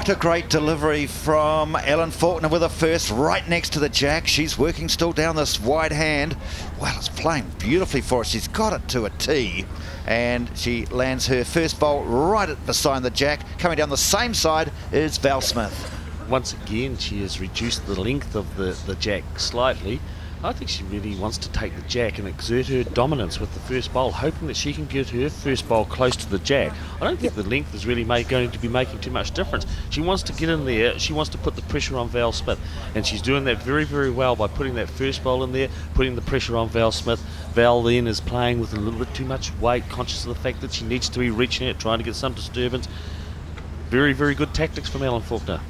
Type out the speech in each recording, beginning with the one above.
What a great delivery from Ellen Faulkner with a first right next to the jack. She's working still down this wide hand. Well, it's playing beautifully for her. She's got it to a tee, and she lands her first bowl right beside the jack. Coming down the same side is Val Smith. Once again, she has reduced the length of the jack slightly. I think she really wants to take the jack and exert her dominance with the first bowl, hoping that she can get her first bowl close to the jack. I don't think the length is really going to be making too much difference. She wants to get in there, she wants to put the pressure on Val Smith, and she's doing that very, very well by putting that first bowl in there, putting the pressure on Val Smith. Val then is playing with a little bit too much weight, conscious of the fact that she needs to be reaching it, trying to get some disturbance. Very, very good tactics from Ellen Faulkner.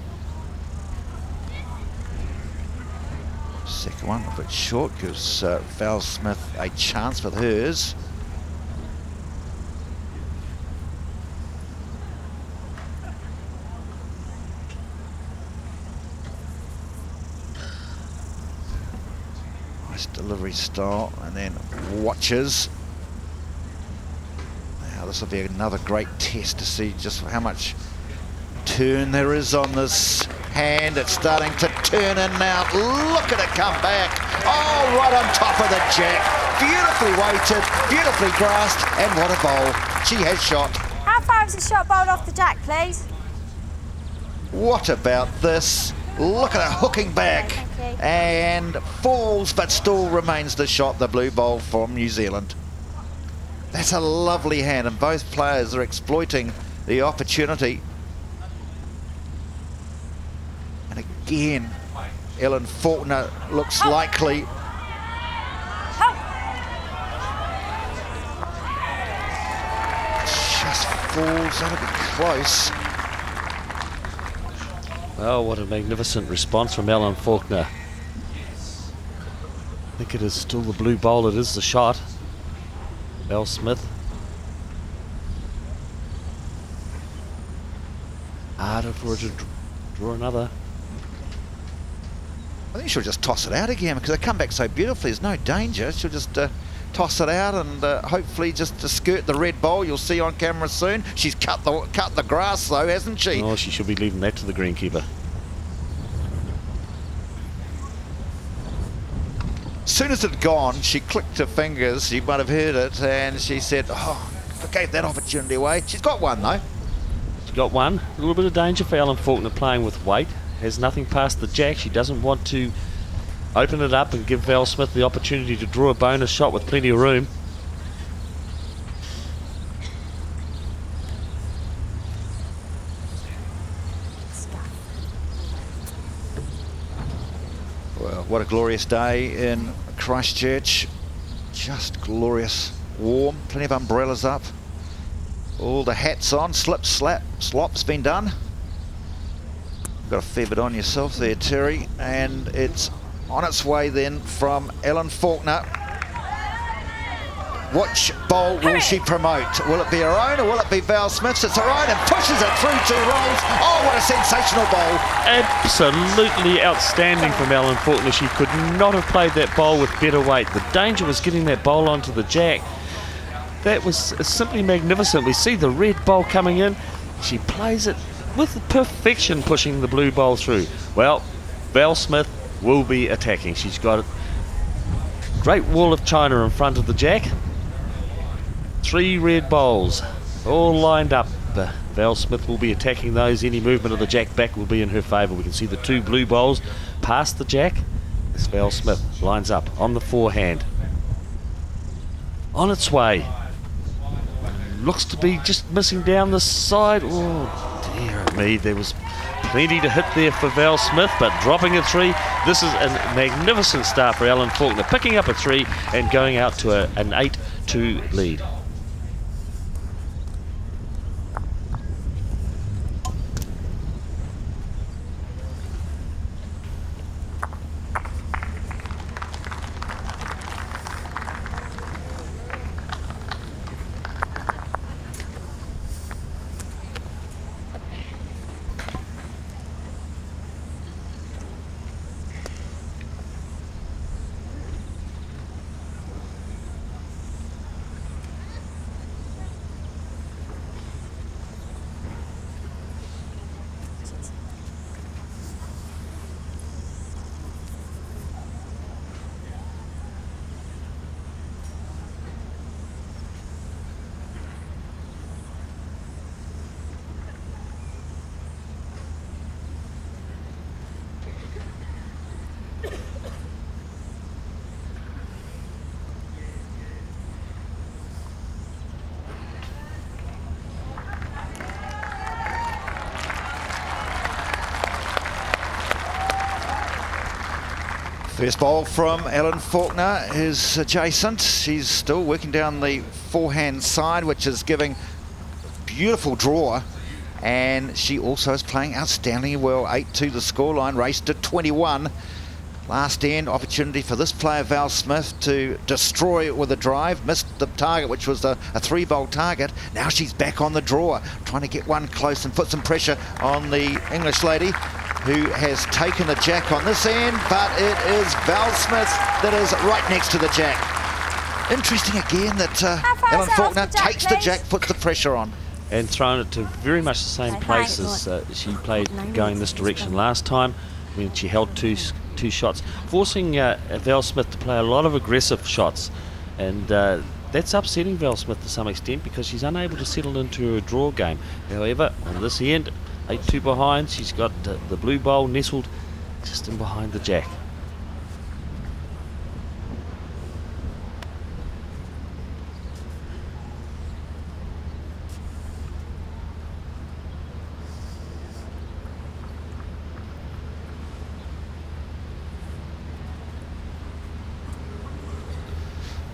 Second one a bit short, gives Val Smith a chance with hers. Nice delivery style, and then watches. Now this will be another great test to see just how much turn there is on this hand. It's starting to turn in now. Look at it come back. Oh, right on top of the jack. Beautifully weighted, beautifully grasped, and what a bowl. She has shot. How far is the shot bowled off the jack, please? What about this? Look at her hooking back. And falls, but still remains the shot, the blue bowl from New Zealand. That's a lovely hand, and both players are exploiting the opportunity. And again, Ellen Faulkner looks likely. Just falls, that'll be close. Oh, what a magnificent response from Ellen Faulkner. I think it is still the blue bowl, it is the shot. Val Smith. Harder for her to draw another. I think she'll just toss it out again because they come back so beautifully. There's no danger. She'll just toss it out and hopefully just to skirt the red bowl. You'll see on camera soon. She's cut the grass though, hasn't she? Oh, she should be leaving that to the greenkeeper. As soon as it had gone, she clicked her fingers. You might have heard it, and she said, "Oh, I gave that opportunity away." She's got one though. She's got one. A little bit of danger for Ellen Faulkner playing with weight. Has nothing past the jack. She doesn't want to open it up and give Val Smith the opportunity to draw a bonus shot with plenty of room. Well, what a glorious day in Christchurch. Just glorious. Warm, plenty of umbrellas up. All the hats on, slop's been done. Got a fair bit on yourself there, Terry, and it's on its way then from Ellen Faulkner. Which bowl will she promote? Will it be her own or will it be Val Smith's? It's her own and pushes it through 2 rolls. Oh, what a sensational bowl. Absolutely outstanding from Ellen Faulkner. She could not have played that bowl with better weight. The danger was getting that bowl onto the jack. That was simply magnificent. We see the red bowl coming in. She plays it with perfection, pushing the blue bowl through. Well, Val Smith will be attacking. She's got a great wall of china in front of the jack. 3 red bowls, all lined up. Val Smith will be attacking those. Any movement of the jack back will be in her favour. We can see the 2 blue bowls past the jack as Val Smith lines up on the forehand. On its way. Looks to be just missing down the side. Oh, dear me, there was plenty to hit there for Val Smith, but dropping a 3. This is a magnificent start for Ellen Faulkner, picking up a 3 and going out to an 8-2 lead. First bowl from Ellen Faulkner is adjacent. She's still working down the forehand side, which is giving beautiful draw. And she also is playing outstandingly well. 8-2 the scoreline, raced to 21. Last end opportunity for this player, Val Smith, to destroy it with a drive. Missed the target, which was a 3-bowl target. Now she's back on the draw, trying to get one close and put some pressure on the English lady, who has taken the jack on this end, but it is Val Smith that is right next to the jack. Interesting again that Ellen Faulkner takes the jack, puts the pressure on. And thrown it to very much the same place as she played going this direction last time when she held two shots, forcing Val Smith to play a lot of aggressive shots, and that's upsetting Val Smith to some extent because she's unable to settle into a draw game. However, on this end, 8-2 behind, she's got the blue bowl nestled just in behind the jack.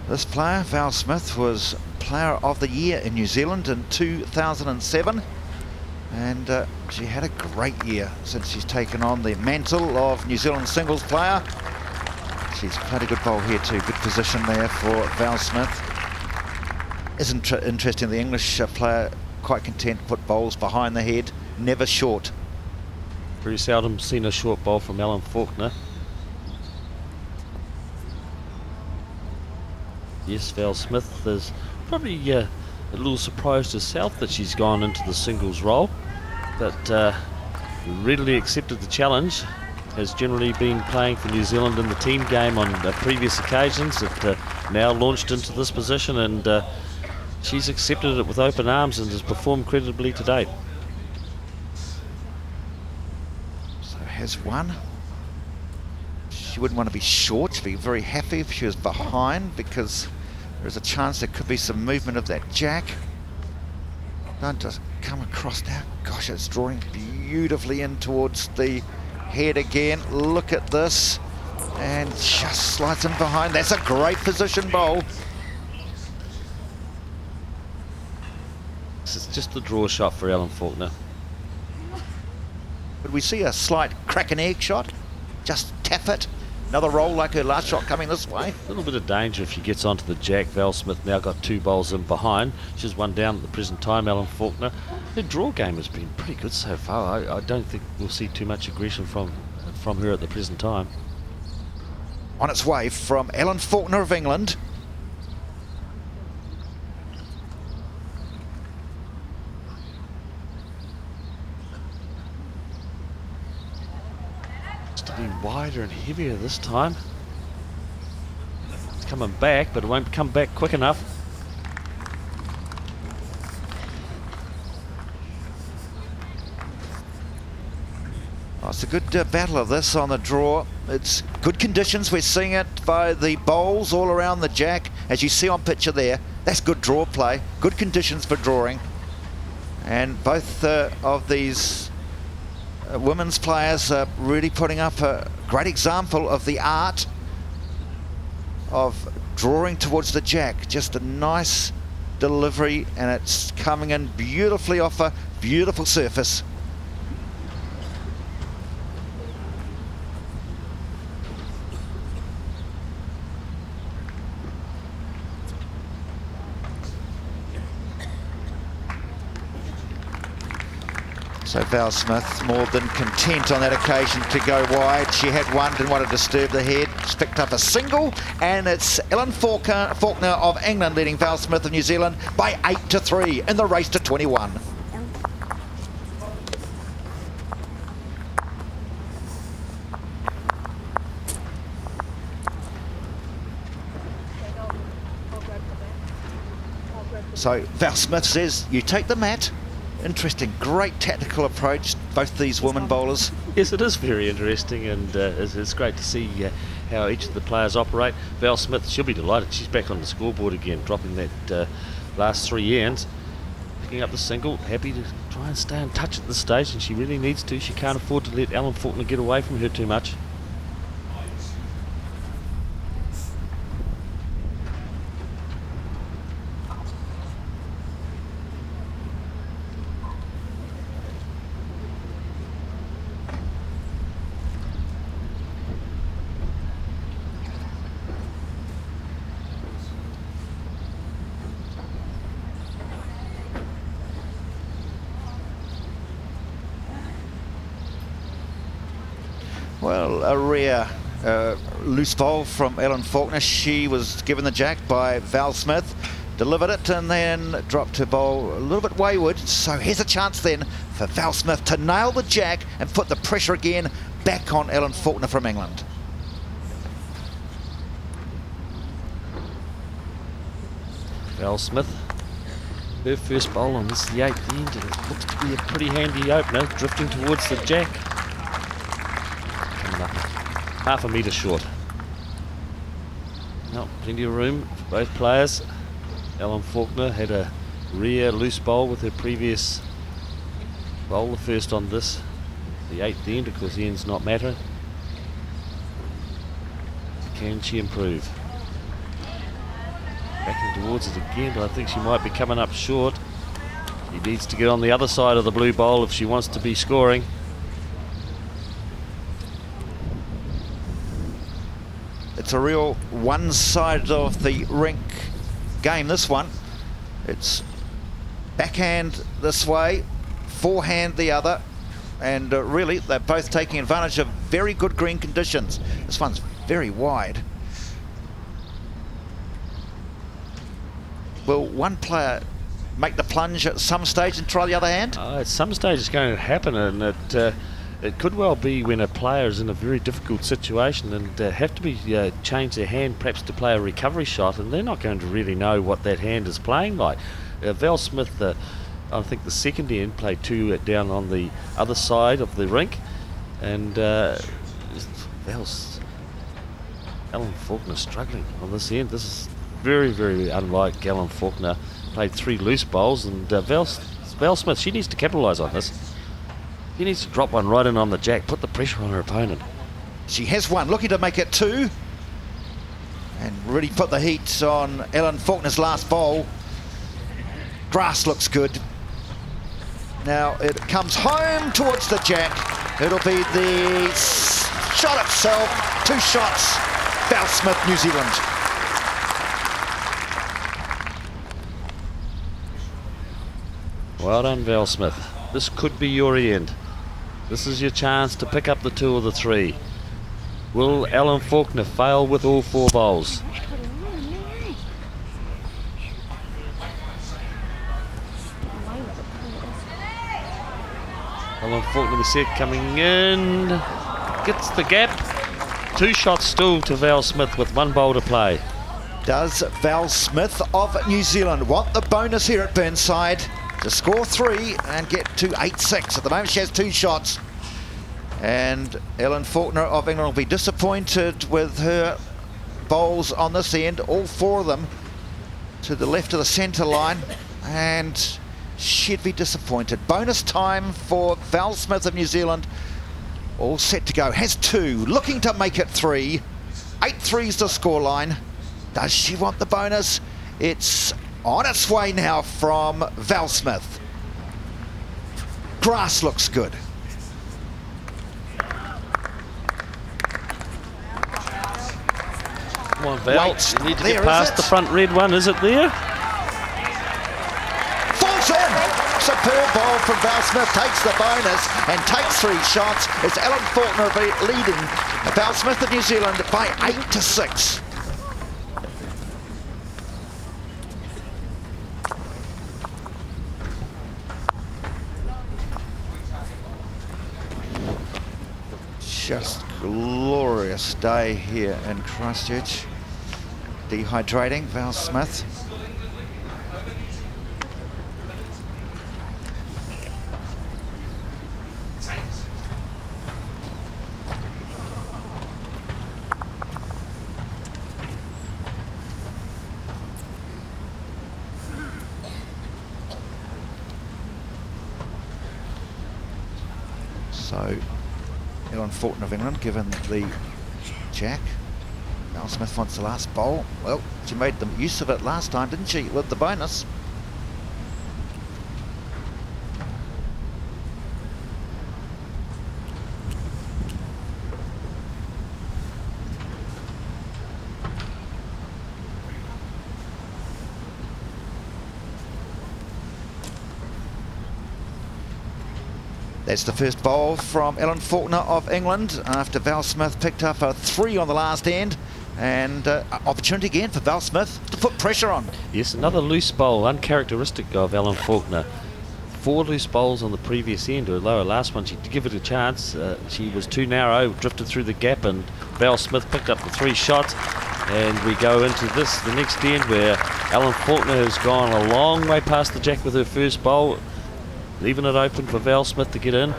This player, Val Smith, was Player of the Year in New Zealand in 2007, and she had a great year since she's taken on the mantle of New Zealand singles player. She's played a good bowl here too, good position there for Val Smith. Isn't interesting, the English player quite content to put bowls behind the head, never short. Very seldom seen a short bowl from Ellen Faulkner. Yes, Val Smith is probably a little surprised herself that she's gone into the singles role, but readily accepted the challenge. Has generally been playing for New Zealand in the team game on previous occasions. It now launched into this position, and she's accepted it with open arms and has performed creditably to date. So has one. She wouldn't want to be short. She'd be very happy if she was behind, because there's a chance there could be some movement of that jack. Don't just come across now. Gosh, it's drawing beautifully in towards the head again. Look at this. And just slides in behind. That's a great position bowl. This is just a draw shot for Ellen Faulkner. But we see a slight crack and egg shot. Just tap it. Another roll like her last shot coming this way. A little bit of danger if she gets onto the jack. Val Smith now got 2 bowls in behind. She's one down at the present time, Ellen Faulkner. Her draw game has been pretty good so far. I don't think we'll see too much aggression from her at the present time. On its way from Ellen Faulkner of England. Be wider and heavier this time. It's coming back, but it won't come back quick enough. Oh, it's a good battle of this on the draw. It's good conditions. We're seeing it by the bowls all around the jack, as you see on picture there. That's good draw play. Good conditions for drawing. And both of these women's players are really putting up a great example of the art of drawing towards the jack. Just a nice delivery, and it's coming in beautifully off a beautiful surface. So Val Smith more than content on that occasion to go wide. She had one, didn't want to disturb the head. Just picked up a single, and it's Ellen Faulkner of England leading Val Smith of New Zealand by 8-3 in the race to 21. So Val Smith says, you take the mat. Interesting, great tactical approach, both these women bowlers. Yes, it is very interesting, and it's great to see how each of the players operate. Val Smith, she'll be delighted. She's back on the scoreboard again, dropping that last 3 ends. Picking up the single, happy to try and stay in touch at this stage, and she really needs to. She can't afford to let Ellen Faulkner get away from her too much. Well, a rare loose bowl from Ellen Faulkner. She was given the jack by Val Smith, delivered it and then dropped her bowl a little bit wayward. So here's a chance then for Val Smith to nail the jack and put the pressure again back on Ellen Faulkner from England. Val Smith, her first bowl on this, the 8th end, and it looks to be a pretty handy opener, drifting towards the jack. And nothing. Half a metre short. No, plenty of room for both players. Ellen Faulkner had a rare loose bowl with her previous bowl, the first on this, the 8th end, because the end's not matter. Can she improve? Backing towards it again, but I think she might be coming up short. She needs to get on the other side of the blue bowl if she wants to be scoring. It's a real one side of the rink game, this one. It's backhand this way, forehand the other, and really they're both taking advantage of very good green conditions. This one's very wide. Will one player make the plunge at some stage and try the other hand? At some stage it's going to happen, and it could well be when a player is in a very difficult situation and have to be change their hand perhaps to play a recovery shot, and they're not going to really know what that hand is playing like. Val Smith, I think the second end, played 2 down on the other side of the rink, and Ellen Faulkner struggling on this end. This is very, very unlike Ellen Faulkner. Played 3 loose bowls, and Val Smith, she needs to capitalise on this. She needs to drop one right in on the jack, put the pressure on her opponent. She has one, looking to make it 2, and really put the heat on Ellen Faulkner's last bowl. Grass looks good. Now it comes home towards the jack. It'll be the shot itself. 2 shots. Val Smith, New Zealand. Well done, Val Smith. This could be your end. This is your chance to pick up the 2 or the 3. Will Ellen Faulkner fail with all 4 bowls? Ellen Faulkner, we see it coming in. Gets the gap. 2 shots still to Val Smith with 1 bowl to play. Does Val Smith of New Zealand want the bonus here at Burnside to score 3 and get to 8-6? At the moment she has 2 shots, and Ellen Faulkner of England will be disappointed with her bowls on this end, all 4 of them to the left of the centre line, and she'd be disappointed. Bonus time for Val Smith of New Zealand, all set to go. Has 2, looking to make it 3. 8-3's the scoreline. Does she want the bonus? It's on its way now from Val Smith. Grass looks good. Come on, Val. Wait, You need to there, get past is it? the front red one. Is it there? Falls in! Superb ball from Val Smith, takes the bonus and takes 3 shots. It's Ellen Faulkner leading Val Smith of New Zealand by 8-6. Just glorious day here in Christchurch. Dehydrating, Val Smith. So Ellen Faulkner of England given the jack. Val Smith wants the last bowl. Well, she made the use of it last time, didn't she, with the bonus? That's the first bowl from Ellen Faulkner of England after Val Smith picked up a 3 on the last end. And opportunity again for Val Smith to put pressure on. Yes, another loose bowl, uncharacteristic of Ellen Faulkner. 4 loose bowls on the previous end, although her last one she did give it a chance. She was too narrow, drifted through the gap, and Val Smith picked up the 3 shots. And we go into the next end, where Ellen Faulkner has gone a long way past the jack with her first bowl, leaving it open for Val Smith to get in.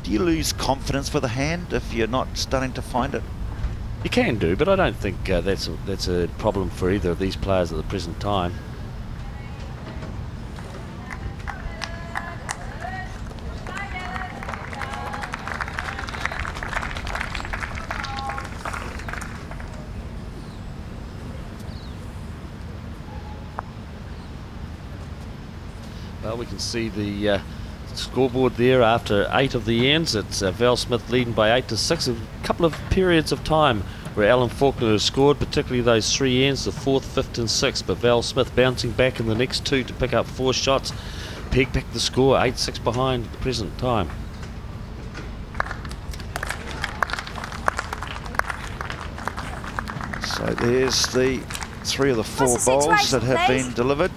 Do you lose confidence for the hand if you're not starting to find it? You can do, but I don't think that's a problem for either of these players at the present time. Well, we can see the scoreboard there after 8 of the ends. It's Val Smith leading by 8-6. A couple of periods of time where Ellen Faulkner has scored, particularly those 3 ends, the 4th, 5th and 6th. But Val Smith bouncing back in the next 2 to pick up 4 shots. Peg back the score, 8-6 behind at the present time. So there's the 3 of the 4 What's the bowls that situation, have please? been delivered.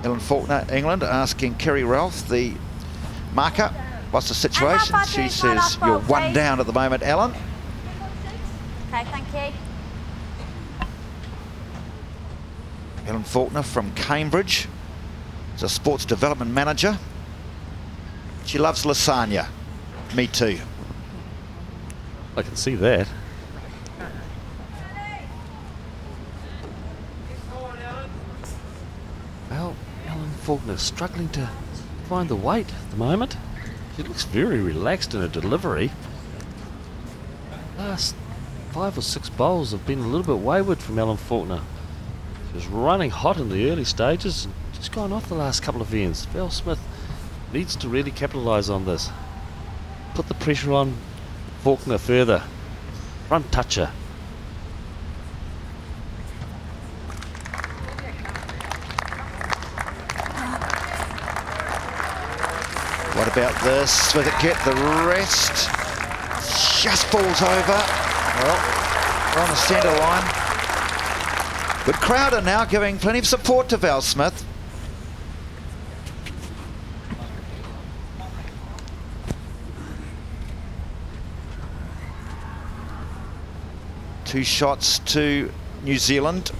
Ellen Faulkner, England, asking Kerry Ralph, the marker, what's the situation? about She doing my says last you're bowl, 1 please? down at the moment, Ellen. Okay, thank you. Ellen Faulkner from Cambridge. She's a sports development manager. She loves lasagna. Me too. I can see that. Well, Ellen Faulkner struggling to find the weight at the moment. She looks very relaxed in her delivery. Last 5 or 6 bowls have been a little bit wayward from Ellen Faulkner. She was running hot in the early stages and just gone off the last couple of ends. Val Smith needs to really capitalise on this. Put the pressure on Faulkner further. Front toucher. What about this? Will it get the rest? Just falls over. Well, we're on the centre line. But Crowder now giving plenty of support to Val Smith. Two shots to New Zealand.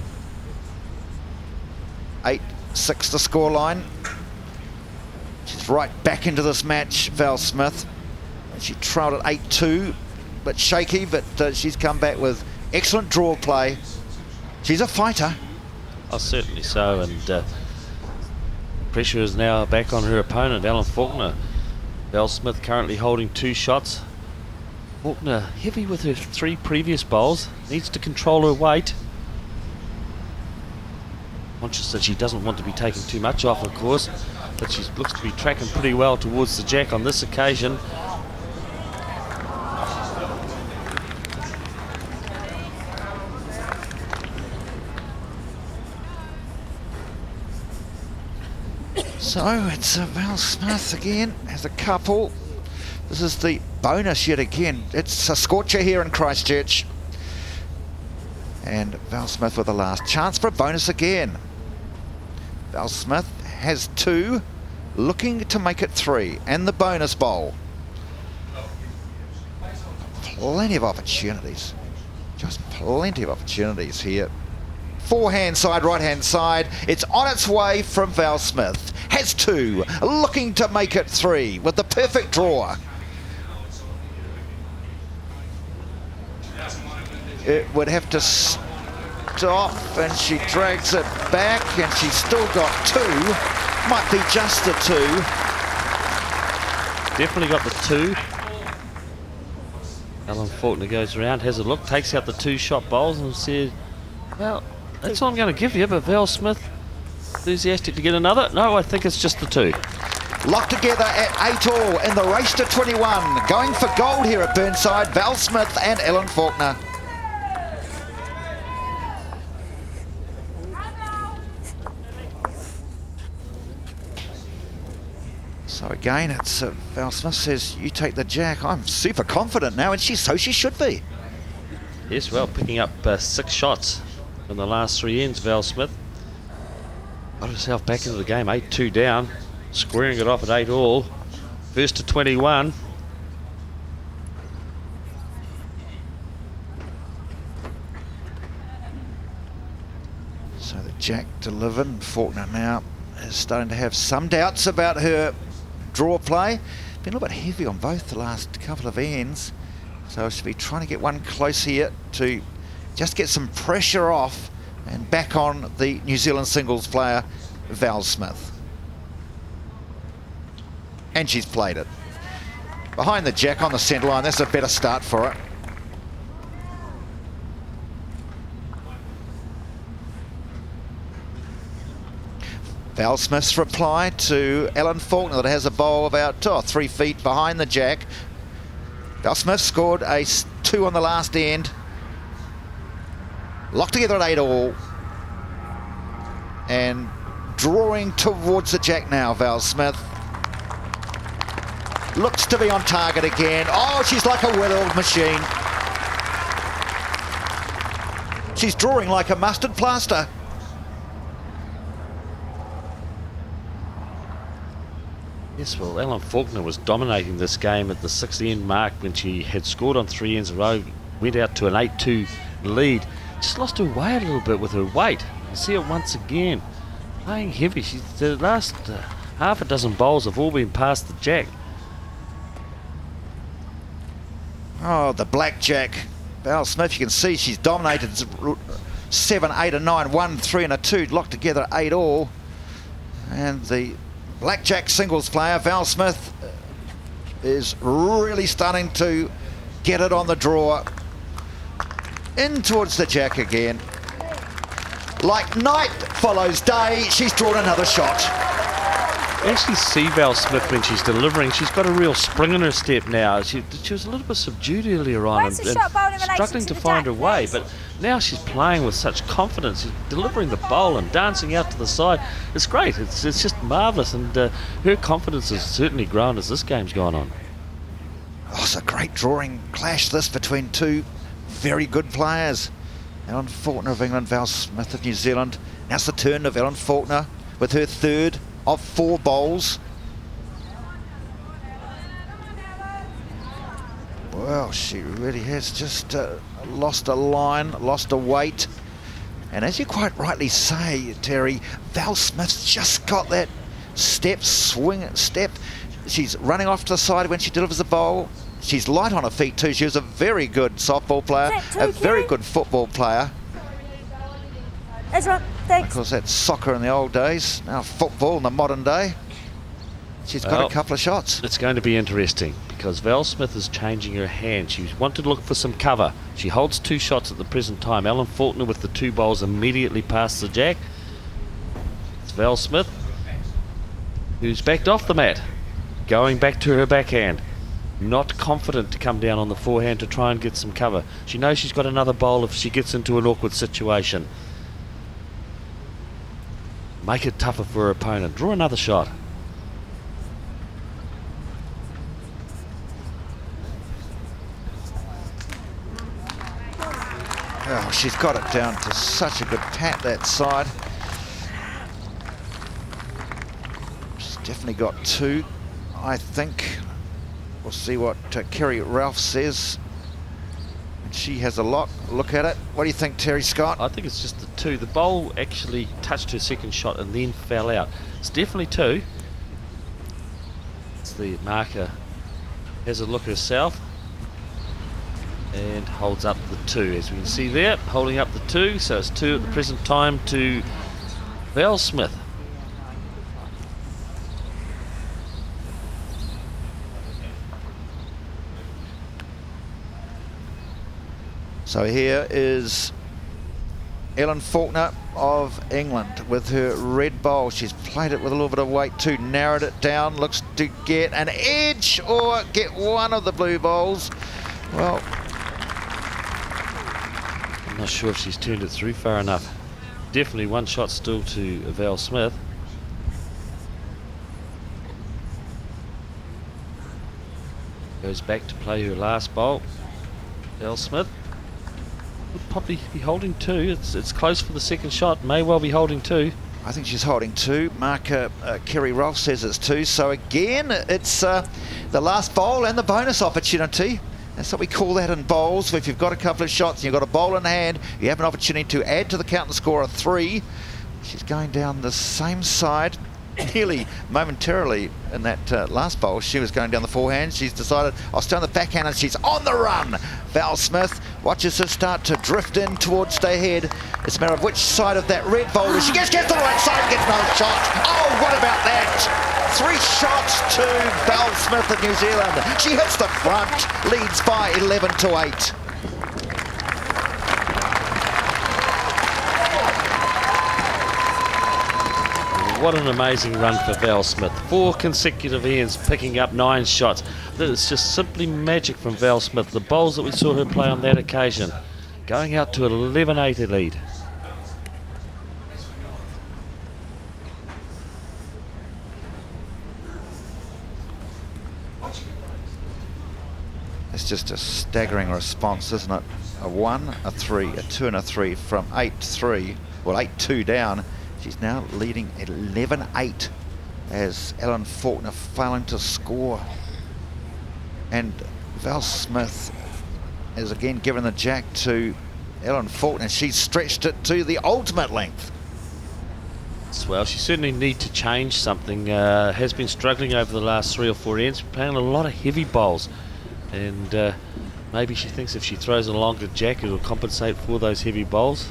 8-6 the scoreline. She's right back into this match, Val Smith. She trailed at 8-2, but shaky, but she's come back with excellent draw play. She's a fighter. Oh, certainly so, and pressure is now back on her opponent, Ellen Faulkner. Val Smith currently holding 2 shots. Faulkner heavy with her 3 previous bowls, needs to control her weight. Conscious that she doesn't want to be taking too much off, of course, but she looks to be tracking pretty well towards the jack on this occasion. So it's Val Smith again, has a couple. This is the bonus yet again. It's a scorcher here in Christchurch. And Val Smith with the last chance for a bonus again. Val Smith has 2, looking to make it 3, and the bonus bowl. Plenty of opportunities. Just plenty of opportunities here. Forehand side, right hand side. It's on its way from Val Smith. Has 2, looking to make it 3 with the perfect draw. It would have to stop, and she drags it back, and she's still got 2. Might be just the 2. Definitely got the 2. Ellen Faulkner goes around, has a look, takes out the 2 shot bowls and said, well, that's all I'm going to give you, but Val Smith enthusiastic to get another. No, I think it's just the 2. Locked together at 8 all in the race to 21. Going for gold here at Burnside, Val Smith and Ellen Faulkner. again, it's Val Smith says, you take the jack. I'm super confident now, and she should be. Yes, well, picking up 6 shots in the last 3 ends, Val Smith. Got herself back into the game, 8-2 down, squaring it off at 8-all. First to 21. So the jack delivered, and Faulkner now is starting to have some doubts about her draw play. Been a little bit heavy on both the last couple of ends, so she'll be trying to get one close here to just get some pressure off and back on the New Zealand singles player Val Smith. And she's played it. Behind the jack on the centre line, that's a better start for her. Val Smith's reply to Ellen Faulkner that has a bowl about 3 feet behind the jack. Val Smith scored a 2 on the last end. Locked together at 8-all. And drawing towards the jack now, Val Smith. Looks to be on target again. Oh, she's like a well-oiled machine. She's drawing like a mustard plaster. Yes, well, Ellen Faulkner was dominating this game at the 6th end mark when she had scored on 3 ends in a row, went out to an 8-2 lead. Just lost her way a little bit with her weight. You see it once again. Playing heavy. The last half a dozen bowls have all been past the jack. Oh, the blackjack. Val Smith, you can see she's dominated 7, 8 and 9, 1, 3 and a 2, locked together at 8-all. And the blackjack singles player, Val Smith, is really starting to get it on the draw. In towards the jack again. Like night follows day, she's drawn another shot. You actually see Val Smith when she's delivering. She's got a real spring in her step now. She was a little bit subdued earlier on and struggling to find her way, but now she's playing with such confidence. She's delivering the bowl and dancing out to the side. It's great. It's just marvellous, and her confidence has certainly grown as this game's gone on. Oh, it's a great drawing clash this between two very good players. Ellen Faulkner of England, Val Smith of New Zealand. Now it's the turn of Ellen Faulkner with her 3rd of 4 bowls. Well, she really has just lost a line, lost a weight. And as you quite rightly say, Terry, Val Smith's just got that step. She's running off to the side when she delivers the bowl. She's light on her feet too. She was a very good softball player, a very good football player. That's right, thanks. Of course, that's soccer in the old days. Now football in the modern day. She's got a couple of shots. It's going to be interesting because Val Smith is changing her hand. She wanted to look for some cover. She holds 2 shots at the present time. Ellen Faulkner with the 2 bowls immediately past the jack. It's Val Smith who's backed off the mat, going back to her backhand. Not confident to come down on the forehand to try and get some cover. She knows she's got another bowl if she gets into an awkward situation. Make it tougher for her opponent. Draw another shot. Oh, she's got it down to such a good pat that side. She's definitely got 2, I think. We'll see what Kerry Ralph says. She has a look at it. What do you think, Terry Scott? I think it's just the 2. The bowl actually touched her second shot and then fell out. It's definitely 2. It's the marker has a look herself and holds up the 2, as we can see there, holding up the 2. So it's 2 at the present time to Val Smith. So here is Ellen Faulkner of England with her red bowl. She's played it with a little bit of weight too, narrowed it down, looks to get an edge or get one of the blue bowls. Well, I'm not sure if she's turned it through far enough. Definitely 1 shot still to Val Smith. Goes back to play her last bowl. Val Smith would probably be holding 2. It's close for the second shot. May well be holding 2. I think she's holding 2. Marker Kerry Rolfe says it's 2. So again, it's the last bowl and the bonus opportunity. That's what we call that in bowls. If you've got a couple of shots and you've got a bowl in hand, you have an opportunity to add to the count and score of 3. She's going down the same side. Nearly momentarily in that last bowl, she was going down the forehand. She's decided, I'll stay on the backhand, and she's on the run. Val Smith watches her start to drift in towards the head. It's a matter of which side of that red boulder. She gets to the right side and gets another shot. Oh, what about that? 3 shots to Val Smith of New Zealand. She hits the front, leads by 11-8. What an amazing run for Val Smith. 4 consecutive ends, picking up 9 shots. That is just simply magic from Val Smith. The bowls that we saw her play on that occasion, going out to an 11-8 lead. It's just a staggering response, isn't it? A 1, a 3, a 2 and a 3 from 8-3, well 8-2 down. She's now leading 11-8 as Ellen Faulkner failing to score. And Val Smith is again given the jack to Ellen Faulkner. She's stretched it to the ultimate length. Well, she certainly needs to change something. Has been struggling over the last 3 or 4 ends, playing a lot of heavy bowls. And maybe she thinks if she throws a longer jack, it'll compensate for those heavy bowls.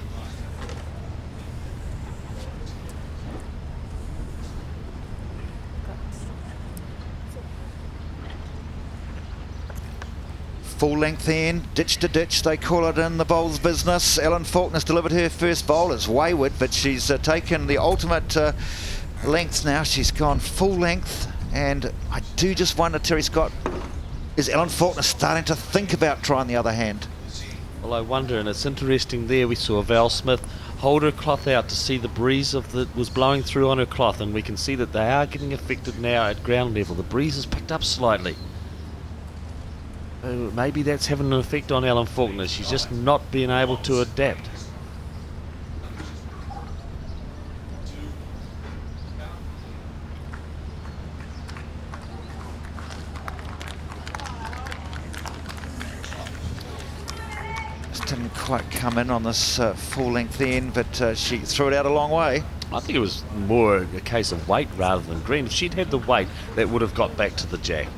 Full length end, ditch to ditch, they call it in the bowls business. Ellen Faulkner's delivered her first bowl. It's wayward, but she's taken the ultimate length now. She's gone full length, and I do just wonder, Terry Scott, is Ellen Faulkner starting to think about trying the other hand? Well, I wonder, and it's interesting there. We saw Val Smith hold her cloth out to see the breeze that was blowing through on her cloth, and we can see that they are getting affected now at ground level. The breeze has picked up slightly. Maybe that's having an effect on Ellen Faulkner. She's just not being able to adapt. Just didn't quite come in on this full length end, but she threw it out a long way. I think it was more a case of weight rather than green. If she'd had the weight, that would have got back to the jack.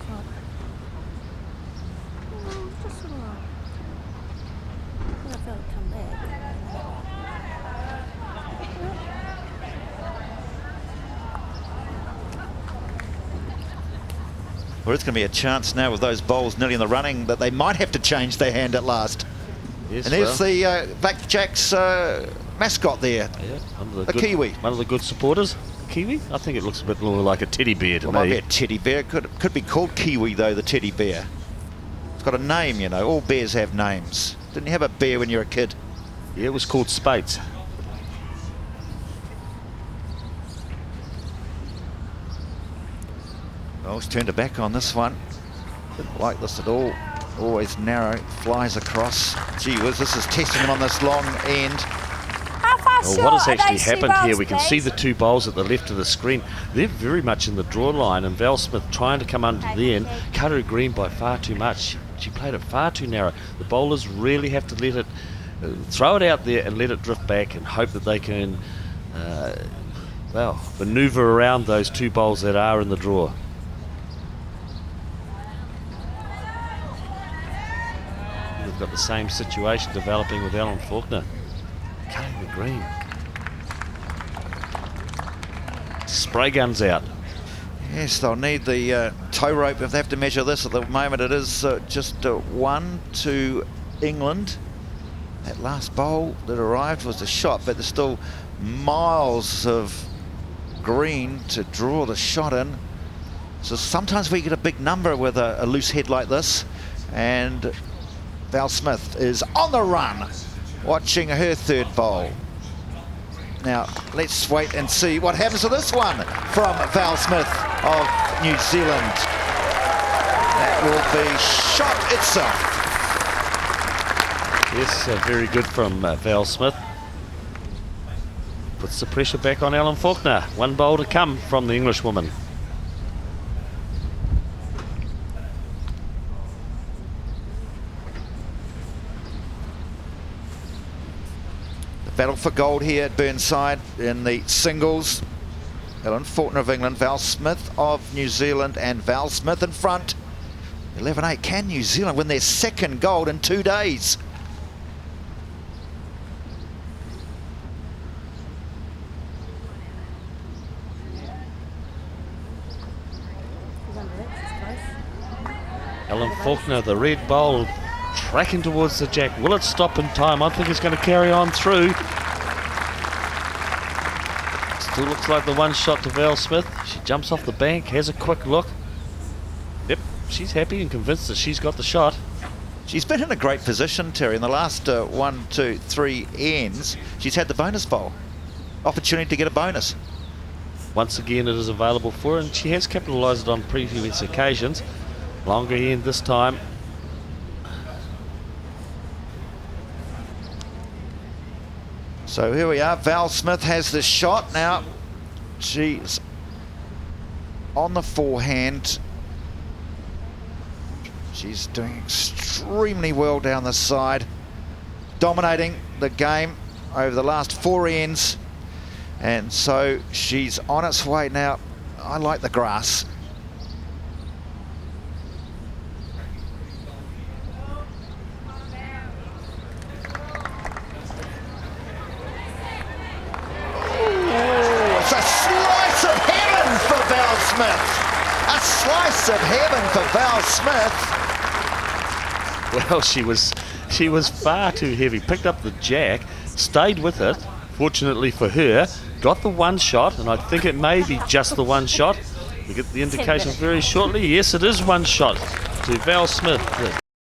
Well, it's going to be a chance now with those bowls nearly in the running that they might have to change their hand at last. Yes, and there's the Blackjacks mascot there, yeah, a Kiwi. One of the good supporters. Kiwi? I think it looks a bit more like a teddy bear to me. Might be a teddy bear. Could be called Kiwi, though, the teddy bear. It's got a name, you know. All bears have names. Didn't you have a bear when you were a kid? Yeah, it was called Spates. Oh, he's turned her back on this one. Didn't like this at all. Always narrow, flies across. Gee whiz, this is testing him on this long end. How far Well, short what has are actually those 2 happened here, bowls, we can see please? the 2 bowls at the left of the screen. They're very much in the draw line, and Val Smith trying to come under the end, cut her green by far too much. She played it far too narrow. The bowlers really have to let it, throw it out there and let it drift back and hope that they can, well, maneuver around those 2 bowls that are in the draw. We've got the same situation developing with Ellen Faulkner. Cutting the green. Spray guns out. Yes, they'll need the tow rope if they have to measure this. At the moment it is just 1 to England. That last bowl that arrived was a shot, but there's still miles of green to draw the shot in. So sometimes we get a big number with a loose head like this, and Val Smith is on the run, watching her 3rd bowl. Now, let's wait and see what happens to this one from Val Smith of New Zealand. That will be shot itself. Yes, very good from Val Smith. Puts the pressure back on Ellen Faulkner. One bowl to come from the Englishwoman. The battle for gold here at Burnside in the singles. Ellen Faulkner of England, Val Smith of New Zealand, and Val Smith in front. 11-8. Can New Zealand win their second gold in 2 days? Ellen Faulkner, the red bowl, tracking towards the jack. Will it stop in time? I think it's going to carry on through. Still looks like the one shot to Val Smith. She jumps off the bank, has a quick look. Yep, she's happy and convinced that she's got the shot. She's been in a great position, Terry. In the last 1, 2, 3 ends, she's had the bonus bowl. Opportunity to get a bonus. Once again, it is available for her, and she has capitalised on previous occasions. Longer end this time. So here we are. Val Smith has this shot now. She's on the forehand. She's doing extremely well down the side, dominating the game over the last 4 ends, and so she's on its way now. I like the grass. It's a slice of heaven for Val Smith. A slice of heaven for Val Smith. Well, she was far too heavy. Picked up the jack, stayed with it. Fortunately for her, got the one shot, and I think it may be just the one shot. We get the indication very shortly. Yes, it is one shot to Val Smith.